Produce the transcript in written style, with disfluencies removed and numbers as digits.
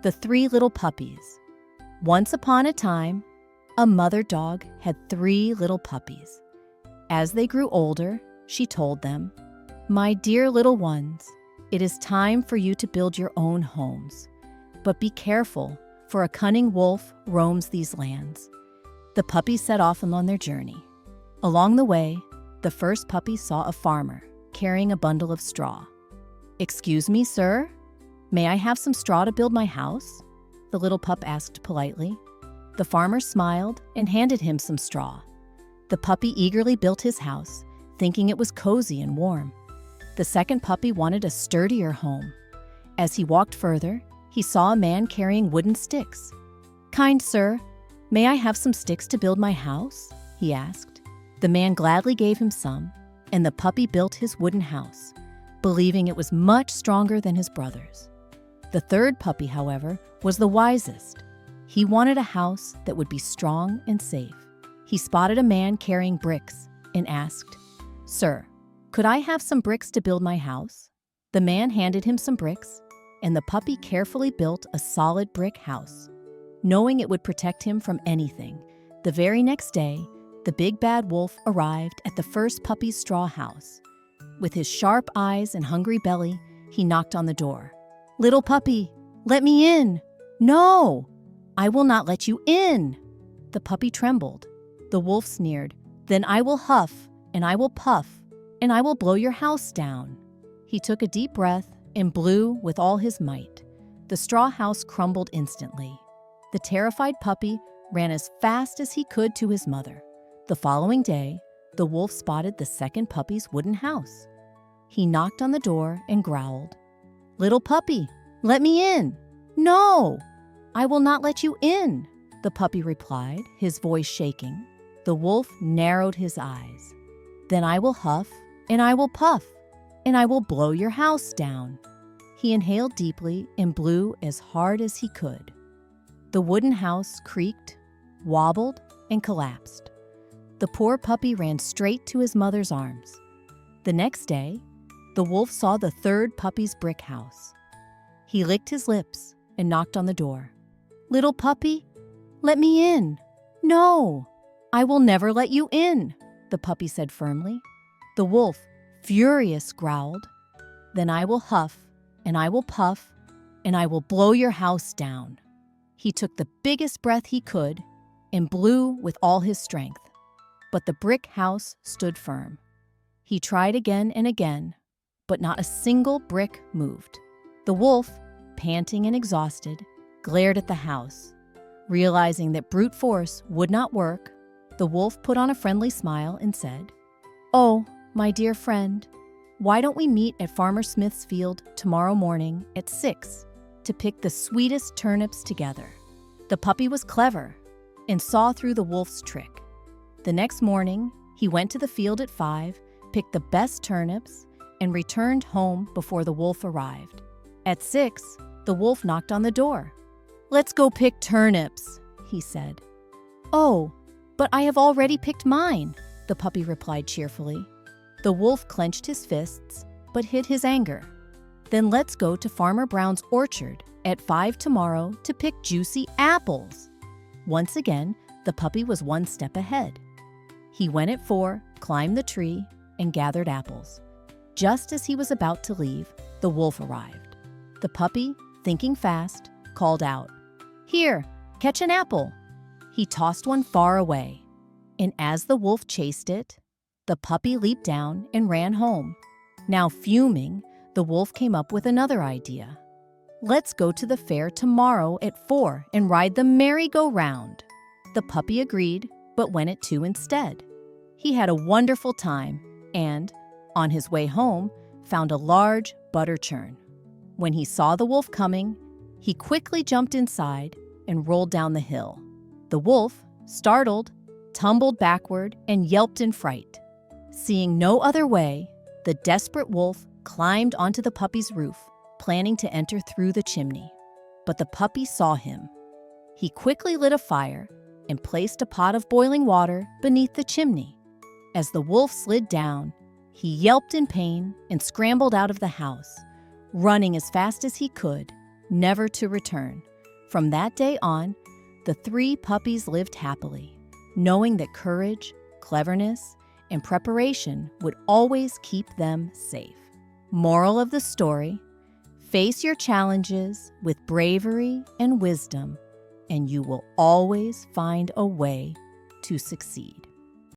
The Three Little Puppies. Once upon a time, a mother dog had 3 little puppies. As they grew older, she told them, "My dear little ones, it is time for you to build your own homes. But be careful, for a cunning wolf roams these lands." The puppies set off on their journey. Along the way, the first puppy saw a farmer carrying a bundle of straw. "Excuse me, sir? May I have some straw to build my house?" the little pup asked politely. The farmer smiled and handed him some straw. The puppy eagerly built his house, thinking it was cozy and warm. The second puppy wanted a sturdier home. As he walked further, he saw a man carrying wooden sticks. "Kind sir, may I have some sticks to build my house?" he asked. The man gladly gave him some, and the puppy built his wooden house, believing it was much stronger than his brother's. The third puppy, however, was the wisest. He wanted a house that would be strong and safe. He spotted a man carrying bricks and asked, "Sir, could I have some bricks to build my house?" The man handed him some bricks, and the puppy carefully built a solid brick house, knowing it would protect him from anything. The very next day, the big bad wolf arrived at the first puppy's straw house. With his sharp eyes and hungry belly, he knocked on the door. "Little puppy, let me in." "No, I will not let you in." The puppy trembled. The wolf sneered, "Then I will huff, and I will puff, and I will blow your house down." He took a deep breath and blew with all his might. The straw house crumbled instantly. The terrified puppy ran as fast as he could to his mother. The following day, the wolf spotted the second puppy's wooden house. He knocked on the door and growled, "Little puppy, let me in." "No, I will not let you in," the puppy replied, his voice shaking. The wolf narrowed his eyes. "Then I will huff, and I will puff, and I will blow your house down." He inhaled deeply and blew as hard as he could. The wooden house creaked, wobbled, and collapsed. The poor puppy ran straight to his mother's arms. The next day, the wolf saw the third puppy's brick house. He licked his lips and knocked on the door. "Little puppy, let me in." "No, I will never let you in," the puppy said firmly. The wolf, furious, growled, "Then I will huff, and I will puff, and I will blow your house down." He took the biggest breath he could and blew with all his strength. But the brick house stood firm. He tried again and again, but not a single brick moved. The wolf, panting and exhausted, glared at the house. Realizing that brute force would not work, the wolf put on a friendly smile and said, "Oh, my dear friend, why don't we meet at Farmer Smith's field tomorrow morning at 6 to pick the sweetest turnips together?" The puppy was clever and saw through the wolf's trick. The next morning, he went to the field at 5, picked the best turnips, and returned home before the wolf arrived. At 6, the wolf knocked on the door. "Let's go pick turnips," he said. "Oh, but I have already picked mine," the puppy replied cheerfully. The wolf clenched his fists, but hid his anger. "Then let's go to Farmer Brown's orchard at 5 tomorrow to pick juicy apples." Once again, the puppy was one step ahead. He went at 4, climbed the tree, and gathered apples. Just as he was about to leave, the wolf arrived. The puppy, thinking fast, called out, "Here, catch an apple." He tossed one far away, and as the wolf chased it, the puppy leaped down and ran home. Now fuming, the wolf came up with another idea. "Let's go to the fair tomorrow at 4 and ride the merry-go-round." The puppy agreed, but went at 2 instead. He had a wonderful time and, on his way home, found a large butter churn. When he saw the wolf coming, he quickly jumped inside and rolled down the hill. The wolf, startled, tumbled backward and yelped in fright. Seeing no other way, the desperate wolf climbed onto the puppy's roof, planning to enter through the chimney. But the puppy saw him. He quickly lit a fire and placed a pot of boiling water beneath the chimney. As the wolf slid down, he yelped in pain and scrambled out of the house, running as fast as he could. never to return. From that day on, the 3 puppies lived happily, knowing that courage, cleverness, and preparation would always keep them safe. Moral of the story: face your challenges with bravery and wisdom, and you will always find a way to succeed.